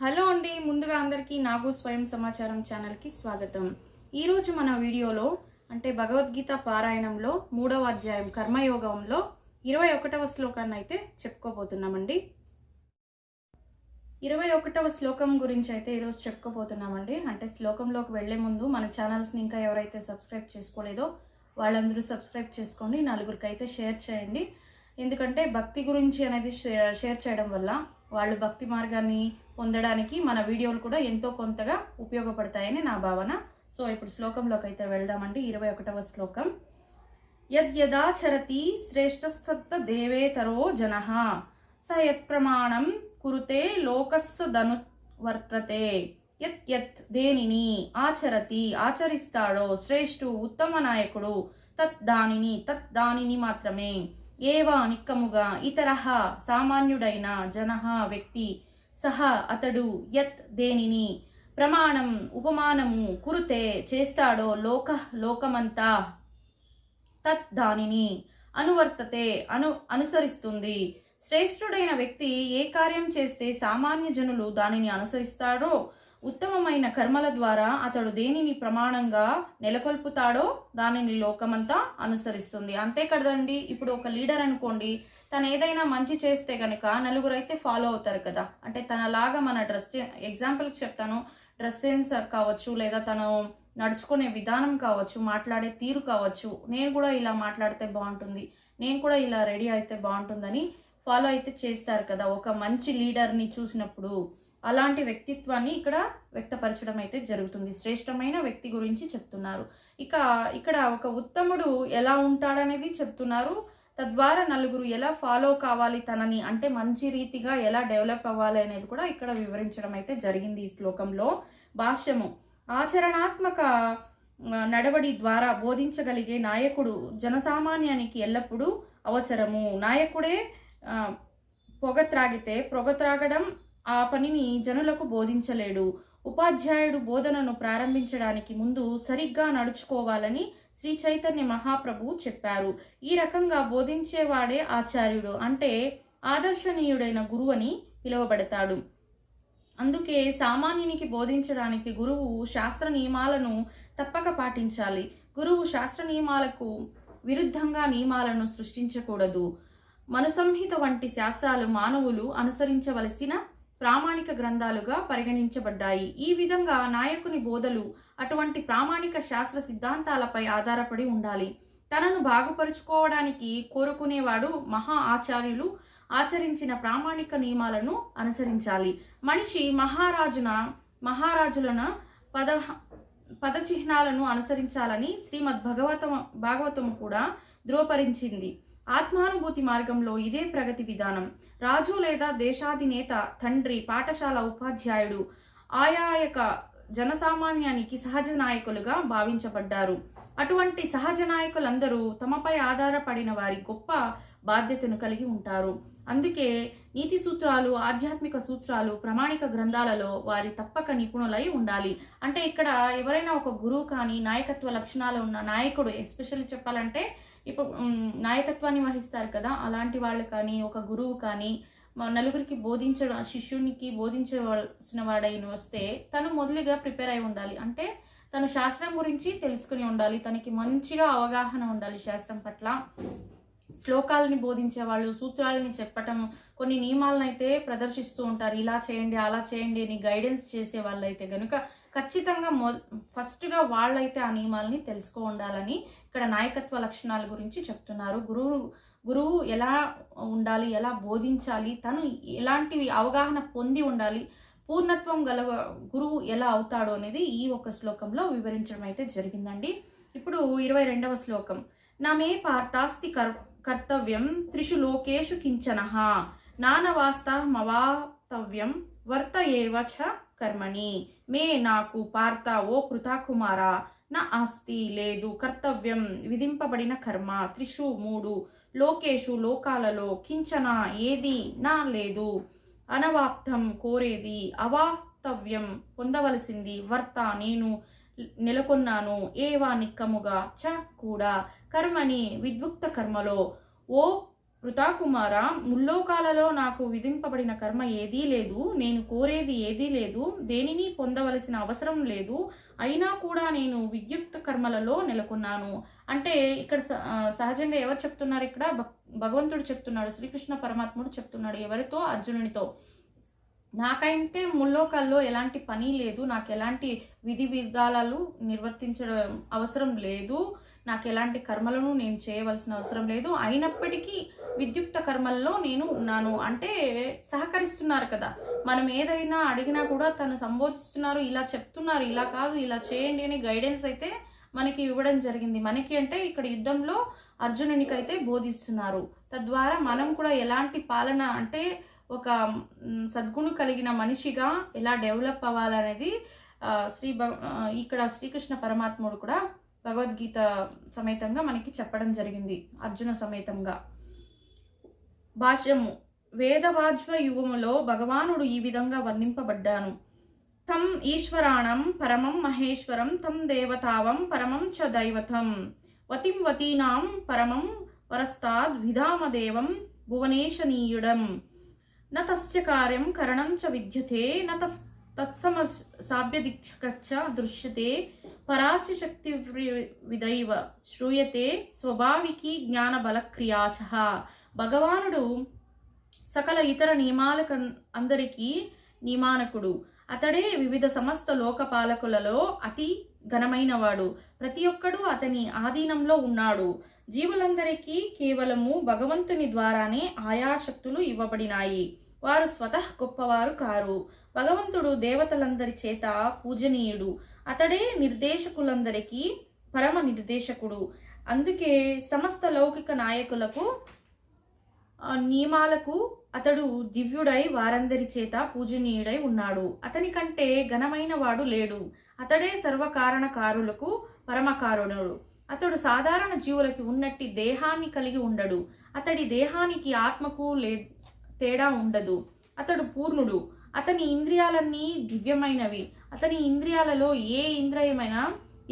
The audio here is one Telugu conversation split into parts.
హలో అండి, ముందుగా అందరికీ నాగు స్వయం సమాచారం ఛానల్కి స్వాగతం. ఈరోజు మన వీడియోలో అంటే భగవద్గీత పారాయణంలో 3వ అధ్యాయం కర్మయోగంలో 21వ శ్లోకాన్ని అయితే చెప్పుకోబోతున్నామండి. 21వ శ్లోకం గురించి అయితే ఈరోజు చెప్పుకోబోతున్నామండి. అంటే శ్లోకంలోకి వెళ్లే ముందు మన ఛానల్స్ని ఇంకా ఎవరైతే సబ్స్క్రైబ్ చేసుకోలేదో వాళ్ళందరూ సబ్స్క్రైబ్ చేసుకోండి, నలుగురికి అయితే షేర్ చేయండి. ఎందుకంటే భక్తి గురించి అనేది షేర్ చేయడం వల్ల వాళ్ళు భక్తి మార్గాన్ని పొందడానికి మన వీడియోలు కూడా ఎంతో కొంతగా ఉపయోగపడతాయని నా భావన. సో ఇప్పుడు శ్లోకంలోకి అయితే వెళ్దామండి. 21వ శ్లోకం. యద్యదాచరతి శ్రేష్టస్తత్త దేవేతరో జనః స యత్ప్రమాణం కురుతే లోకస్సు ధనువర్తతే. యత్ దేనిని ఆచరతి ఆచరిస్తాడో శ్రేష్ఠు ఉత్తమ నాయకుడు తత్ దానిని మాత్రమే ఏవా నిక్కముగా ఇతరహ సామాన్యుడైన జనః వ్యక్తి సహ అతడు యత్ దేనిని ప్రమాణం ఉపమానము కురుతే చేస్తాడో లోకమంతా తత్ దానిని అనువర్తతే అనుసరిస్తుంది. శ్రేష్ఠుడైన వ్యక్తి ఏ కార్యం చేస్తే సామాన్య జనులు దానిని అనుసరిస్తాడో ఉత్తమమైన కర్మల ద్వారా అతడు దేనిని ప్రమాణంగా నెలకొల్పుతాడో దానిని లోకమంతా అనుసరిస్తుంది. అంతే కదండి. ఇప్పుడు ఒక లీడర్ అనుకోండి, తను ఏదైనా మంచి చేస్తే గనక నలుగురు అయితే ఫాలో అవుతారు కదా. అంటే తనలాగా మన ఎగ్జాంపుల్కి చెప్తాను, డ్రెస్ సెన్స్ కావచ్చు, లేదా తను నడుచుకునే విధానం కావచ్చు, మాట్లాడే తీరు కావచ్చు, నేను కూడా ఇలా మాట్లాడితే బాగుంటుంది, నేను కూడా ఇలా రెడీ అయితే బాగుంటుందని ఫాలో అయితే చేస్తారు కదా ఒక మంచి లీడర్ని చూసినప్పుడు. అలాంటి వ్యక్తిత్వాన్ని ఇక్కడ వ్యక్తపరచడం అయితే జరుగుతుంది. శ్రేష్టమైన వ్యక్తి గురించి చెప్తున్నారు. ఇక్కడ ఒక ఉత్తముడు ఎలా ఉంటాడనేది చెప్తున్నారు. తద్వారా నలుగురు ఎలా ఫాలో కావాలి తనని, అంటే మంచి రీతిగా ఎలా డెవలప్ అవ్వాలి అనేది కూడా ఇక్కడ వివరించడం అయితే జరిగింది ఈ శ్లోకంలో. భాష్యము. ఆచరణాత్మక నడవడి ద్వారా బోధించగలిగే నాయకుడు జనసామాన్యానికి ఎల్లప్పుడూ అవసరము. నాయకుడే పొగ త్రాగడం ఆ పనిని జనులకు బోధించలేడు. ఉపాధ్యాయుడు బోధనను ప్రారంభించడానికి ముందు సరిగ్గా నడుచుకోవాలని శ్రీ చైతన్య మహాప్రభువు చెప్పారు. ఈ రకంగా బోధించేవాడే ఆచార్యుడు, అంటే ఆదర్శనీయుడైన గురువు అని పిలువబడతాడు. అందుకే సామాన్యునికి బోధించడానికి గురువు శాస్త్ర నియమాలను తప్పక పాటించాలి. గురువు శాస్త్ర నియమాలకు విరుద్ధంగా నియమాలను సృష్టించకూడదు. మనుసంహిత వంటి శాస్త్రాలు మానవులు అనుసరించవలసిన ప్రామాణిక గ్రంథాలుగా పరిగణించబడ్డాయి. ఈ విధంగా నాయకుని బోధలు అటువంటి ప్రామాణిక శాస్త్ర సిద్ధాంతాలపై ఆధారపడి ఉండాలి. తనను బాగుపరుచుకోవడానికి కోరుకునేవాడు మహా ఆచార్యులు ఆచరించిన ప్రామాణిక నియమాలను అనుసరించాలి. మనిషి మహారాజులను పదచిహ్నాలను అనుసరించాలని శ్రీమద్ భాగవతము కూడా ధృవపరించింది. ఆత్మానుభూతి మార్గంలో ఇదే ప్రగతి విధానం. రాజు లేదా దేశాధినేత, తండ్రి, పాఠశాల ఉపాధ్యాయుడు ఆయాయక జనసామాన్యానికి సహజ నాయకులుగా భావించబడ్డారు. అటువంటి సహజ నాయకులందరూ తమపై ఆధారపడిన వారి గొప్ప బాధ్యతను కలిగి ఉంటారు. అందుకే నీతి సూత్రాలు, ఆధ్యాత్మిక సూత్రాలు, ప్రామాణిక గ్రంథాలలో వారి తప్పక నిపుణులై ఉండాలి. అంటే ఇక్కడ ఎవరైనా ఒక గురువు కానీ నాయకత్వ లక్షణాలు ఉన్న నాయకుడు, ఎస్పెషల్లీ చెప్పాలంటే ఇప్పుడు నాయకత్వాన్ని వహిస్తారు కదా, అలాంటి వాళ్ళు కానీ ఒక గురువు కానీ నలుగురికి శిష్యునికి బోధించవలసిన వాడైన వస్తే తను మొదలుగా ప్రిపేర్ అయి ఉండాలి. అంటే తను శాస్త్రం గురించి తెలుసుకుని ఉండాలి, తనకి మంచిగా అవగాహన ఉండాలి శాస్త్రం పట్ల. శ్లోకాలని బోధించే వాళ్ళు, సూత్రాలని చెప్పటం, కొన్ని నియమాలను అయితే ప్రదర్శిస్తూ ఉంటారు. ఇలా చేయండి, అలా చేయండి అని గైడెన్స్ చేసే వాళ్ళైతే కనుక ఖచ్చితంగా ఫస్ట్గా వాళ్ళైతే ఆ నియమాలని తెలుసుకో ఉండాలని ఇక్కడ నాయకత్వ లక్షణాల గురించి చెప్తున్నారు. గురువు ఎలా ఉండాలి, ఎలా బోధించాలి, తను ఎలాంటి అవగాహన పొంది ఉండాలి, పూర్ణత్వం గల గురువు ఎలా అవుతాడు అనేది ఈ ఒక శ్లోకంలో వివరించడం అయితే జరిగిందండి. ఇప్పుడు 22వ శ్లోకం. నమే పార్థాస్తి కర్తవ్యం త్రిషు లోకేషు కించనః నానవాస్తవమవాతవ్యం వర్త ఏవ చ కర్మణి. మే నాకు పార్థ, ఓ కృతాకుమారా, నా ఆస్తి లేదు కర్తవ్యం విధింపబడిన కర్మ, త్రిషు మూడు, లోకేషు లోకాలలో, కించన ఏది నా లేదు, అనవాప్తం కోరేది, అవాప్తవ్యం పొందవలసింది, వర్త నేను నెలకొన్నాను, ఏవా నిక్కముగా, చ కూడా, కర్మని విద్యుక్త కర్మలో, ఓ వృతాకుమార, ముల్లోకాలలో నాకు విధింపబడిన కర్మ ఏదీ లేదు, నేను కోరేది ఏదీ లేదు, దేనిని పొందవలసిన అవసరం లేదు, అయినా కూడా నేను విద్యుక్త కర్మలలో నెలకొన్నాను. అంటే ఇక్కడ సహజంగా ఎవరు చెప్తున్నారు? ఇక్కడ భగవంతుడు చెప్తున్నాడు, శ్రీకృష్ణ పరమాత్ముడు చెప్తున్నాడు. ఎవరితో? అర్జునునితో. నాకంటే ముల్లోకాల్లో ఎలాంటి పని లేదు, నాకు ఎలాంటి విధి విధానాలు నిర్వర్తించడం అవసరం లేదు, నాకు ఎలాంటి కర్మలను నేను చేయవలసిన అవసరం లేదు, అయినప్పటికీ విద్యుక్త కర్మల్లో నేను ఉన్నాను. అంటే సహకరిస్తున్నారు కదా, మనం ఏదైనా అడిగినా కూడా తను సంబోధిస్తున్నారు, ఇలా చెప్తున్నారు, ఇలా కాదు ఇలా చేయండి అని గైడెన్స్ అయితే మనకి ఇవ్వడం జరిగింది. మనకి అంటే ఇక్కడ యుద్ధంలో అర్జునునికైతే బోధిస్తున్నారు. తద్వారా మనం కూడా ఎలాంటి పాలన అంటే ఒక సద్గుణు కలిగిన మనిషిగా ఎలా డెవలప్ అవ్వాలనేది ఇక్కడ శ్రీకృష్ణ పరమాత్ముడు కూడా భగవద్గీత సమేతంగా మనకి చెప్పడం జరిగింది, అర్జున సమేతంగా. భాష్యము. వేదవాజ్వ యుగములో భగవానుడు ఈ విధంగా వర్ణింపబడ్డాను. తం ఈశ్వరాణం పరమం మహేశ్వరం, తం దేవతావం పరమం చ దైవతం, వతిం వతీనాం పరమం వరస్తాద్ విధామదేవం భువనేశనీయుడం, న తస్య కార్యం కరణం చ విద్యతే, న తత్సమసాభ్యదిక్ష దృశ్యతే, పరాస్య శక్తి విదైవ శ్రూయతే, స్వభావికి జ్ఞాన బలక్రియాచ. భగవానుడు సకల ఇతర నియమాలకు అందరికీ నియమానకుడు. అతడే వివిధ సమస్త లోకపాలకులలో అతి ఘనమైనవాడు. ప్రతి ఒక్కడు అతని ఆధీనంలో ఉన్నాడు. జీవులందరికీ కేవలము భగవంతుని ద్వారానే ఆయా శక్తులు ఇవ్వబడినాయి. వారు స్వతః గొప్పవారు కారు. భగవంతుడు దేవతలందరి చేత పూజనీయుడు. అతడే నిర్దేశకులందరికీ పరమ నిర్దేశకుడు. అందుకే సమస్త లౌకిక నాయకులకు నియమాలకు అతడు దివ్యుడై వారందరి చేత పూజనీయుడై ఉన్నాడు. అతని కంటే ఘనమైన వాడు లేడు. అతడే సర్వకారణకారులకు పరమకారుణుడు. అతడు సాధారణ జీవులకి ఉన్నట్టి దేహాన్ని కలిగి ఉండడు. అతడి దేహానికి ఆత్మకు తేడా ఉండదు. అతడు పూర్ణుడు. అతని ఇంద్రియాలన్నీ దివ్యమైనవి. అతని ఇంద్రియాలలో ఏ ఇంద్రియమైనా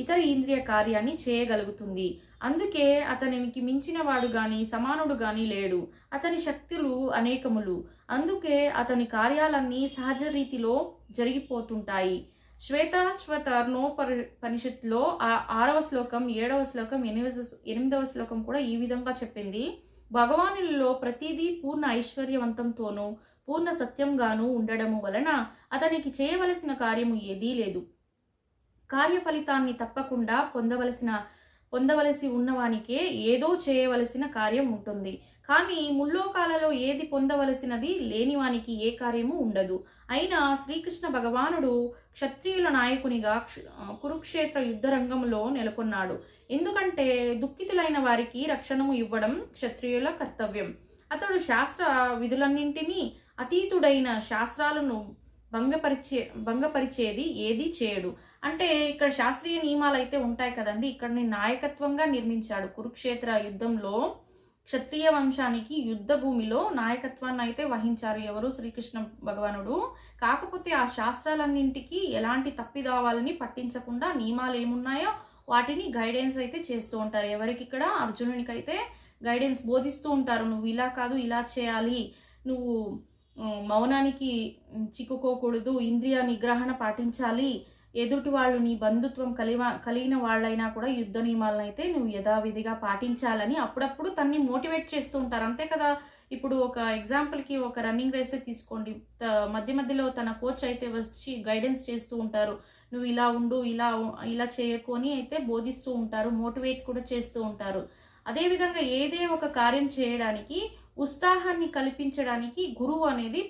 ఇతర ఇంద్రియ కార్యాన్ని చేయగలుగుతుంది. అందుకే అతనికి మించిన వాడు గాని సమానుడు గాని లేడు. అతని శక్తులు అనేకములు. అందుకే అతని కార్యాలన్నీ సహజ రీతిలో జరిగిపోతుంటాయి. శ్వేతాశ్వతర్ణోపనిషత్తులో 6వ శ్లోకం, 7వ శ్లోకం, 8వ శ్లోకం కూడా ఈ విధంగా చెప్పింది. భగవానులలో ప్రతిదీ పూర్ణ ఐశ్వర్యవంతంతోనూ పూర్ణ సత్యంగాను ఉండడము వలన అతనికి చేయవలసిన కార్యము ఏదీ లేదు. కార్య ఫలితాన్ని తప్పకుండా పొందవలసి ఉన్నవానికే ఏదో చేయవలసిన కార్యం ఉంటుంది. కానీ ముల్లోకాలలో ఏది పొందవలసినది లేనివానికి ఏ కార్యము ఉండదు. అయినా శ్రీకృష్ణ భగవానుడు క్షత్రియుల నాయకునిగా కురుక్షేత్ర యుద్ధరంగంలో నెలకొన్నాడు. ఎందుకంటే దుఃఖితులైన వారికి రక్షణము ఇవ్వడం క్షత్రియుల కర్తవ్యం. అతడు శాస్త్ర విధులన్నింటినీ అతీతుడైన శాస్త్రాలను భంగపరిచేది ఏదీ చేయడు. అంటే ఇక్కడ శాస్త్రీయ నియమాలు అయితే ఉంటాయి కదండి. ఇక్కడ నాయకత్వంగా నిర్మించాడు. కురుక్షేత్ర యుద్ధంలో క్షత్రియ వంశానికి యుద్ధ భూమిలో నాయకత్వాన్ని అయితే వహించారు ఎవరు? శ్రీకృష్ణ భగవానుడు. కాకపోతే ఆ శాస్త్రాలన్నింటికి ఎలాంటి తప్పిదావాలని పట్టించకుండా నియమాలు ఏమున్నాయో వాటిని గైడెన్స్ అయితే చేస్తూ ఉంటారు. ఎవరికి? ఇక్కడ అర్జునునికైతే గైడెన్స్ బోధిస్తూ ఉంటారు. నువ్వు ఇలా కాదు, ఇలా చేయాలి, నువ్వు మౌనానికి చిక్కుకోకూడదు, ఇంద్రియ నిగ్రహణ పాటించాలి, ఎదుటి వాళ్ళు నీ బంధుత్వం కలిగిన వాళ్ళైనా కూడా యుద్ధ నియమాలను అయితే నువ్వు యథావిధిగా పాటించాలని అప్పుడప్పుడు తన్ని మోటివేట్ చేస్తూ ఉంటారు. అంతే కదా. ఇప్పుడు ఒక ఎగ్జాంపుల్కి ఒక రన్నింగ్ రేసే తీసుకోండి. మధ్య మధ్యలో తన కోచ్ అయితే వచ్చి గైడెన్స్ చేస్తూ ఉంటారు. నువ్వు ఇలా ఉండు, ఇలా చేయకు అని అయితే బోధిస్తూ ఉంటారు, మోటివేట్ కూడా చేస్తూ ఉంటారు. అదేవిధంగా ఏదే ఒక కార్యం చేయడానికి ఉత్సాహాన్ని కల్పించడానికి గురువు అనేది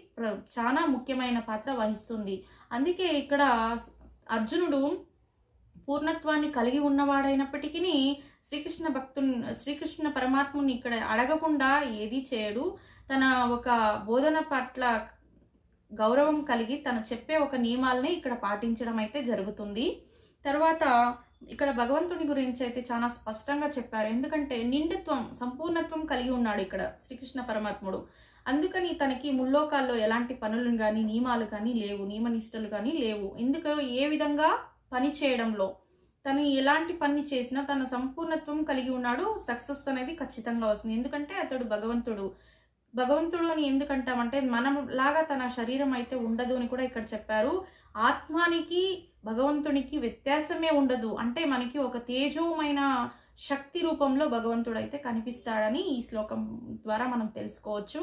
చాలా ముఖ్యమైన పాత్ర వహిస్తుంది. అందుకే ఇక్కడ అర్జునుడు పూర్ణత్వాన్ని కలిగి ఉన్నవాడైనప్పటికీ శ్రీకృష్ణ పరమాత్ముని ఇక్కడ అడగకుండా ఏదీ చేయడు. తన ఒక బోధన పట్ల గౌరవం కలిగి తను చెప్పే ఒక నియమాలని ఇక్కడ పాటించడం అయితే జరుగుతుంది. తర్వాత ఇక్కడ భగవంతుని గురించి అయితే చాలా స్పష్టంగా చెప్పారు. ఎందుకంటే నిండుత్వం, సంపూర్ణత్వం కలిగి ఉన్నాడు ఇక్కడ శ్రీకృష్ణ పరమాత్ముడు. అందుకని తనకి ముల్లోకాల్లో ఎలాంటి పనులు కానీ నియమాలు కానీ లేవు, నియమనిష్టలు కానీ లేవు. ఎందుకు? ఏ విధంగా పని చేయడంలో తను ఎలాంటి పని చేసినా తన సంపూర్ణత్వం కలిగి ఉన్నాడు, సక్సెస్ అనేది ఖచ్చితంగా వస్తుంది. ఎందుకంటే అతడు భగవంతుడు. భగవంతుడు అని ఎందుకంటామంటే మనం లాగా తన శరీరం అయితే ఉండదు అని కూడా ఇక్కడ చెప్పారు. ఆత్మానికి భగవంతునికి వ్యత్యాసమే ఉండదు. అంటే మనకి ఒక తేజోమైన శక్తి రూపంలో భగవంతుడైతే కనిపిస్తాడని ఈ శ్లోకం ద్వారా మనం తెలుసుకోవచ్చు.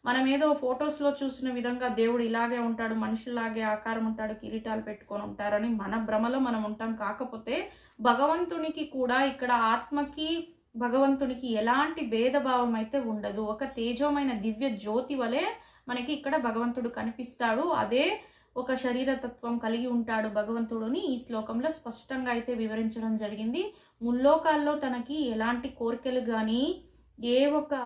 మనం ఏదో ఫొటోస్‌లో చూసిన విధంగా దేవుడు ఇలాగే ఉంటాడు, మనిషిలాగే ఆకారం ఉంటాడు, కిరీటాలు పెట్టుకొని ఉంటారని మన భ్రమలో మనం ఉంటాం. కాకపోతే భగవంతునికి కూడా ఇక్కడ ఆత్మకి భగవంతునికి ఎలాంటి భేదభావం అయితే ఉండదు. ఒక తేజోమైన దివ్య జ్యోతి వలె మనకి ఇక్కడ భగవంతుడు కనిపిస్తాడు. అదే ఒక శరీర తత్వం కలిగి ఉంటాడు భగవంతుడుని ఈ శ్లోకంలో స్పష్టంగా అయితే వివరించడం జరిగింది. ముల్లోకాల్లో తనకి ఎలాంటి కోరికలు గాని ఏ ఒక్క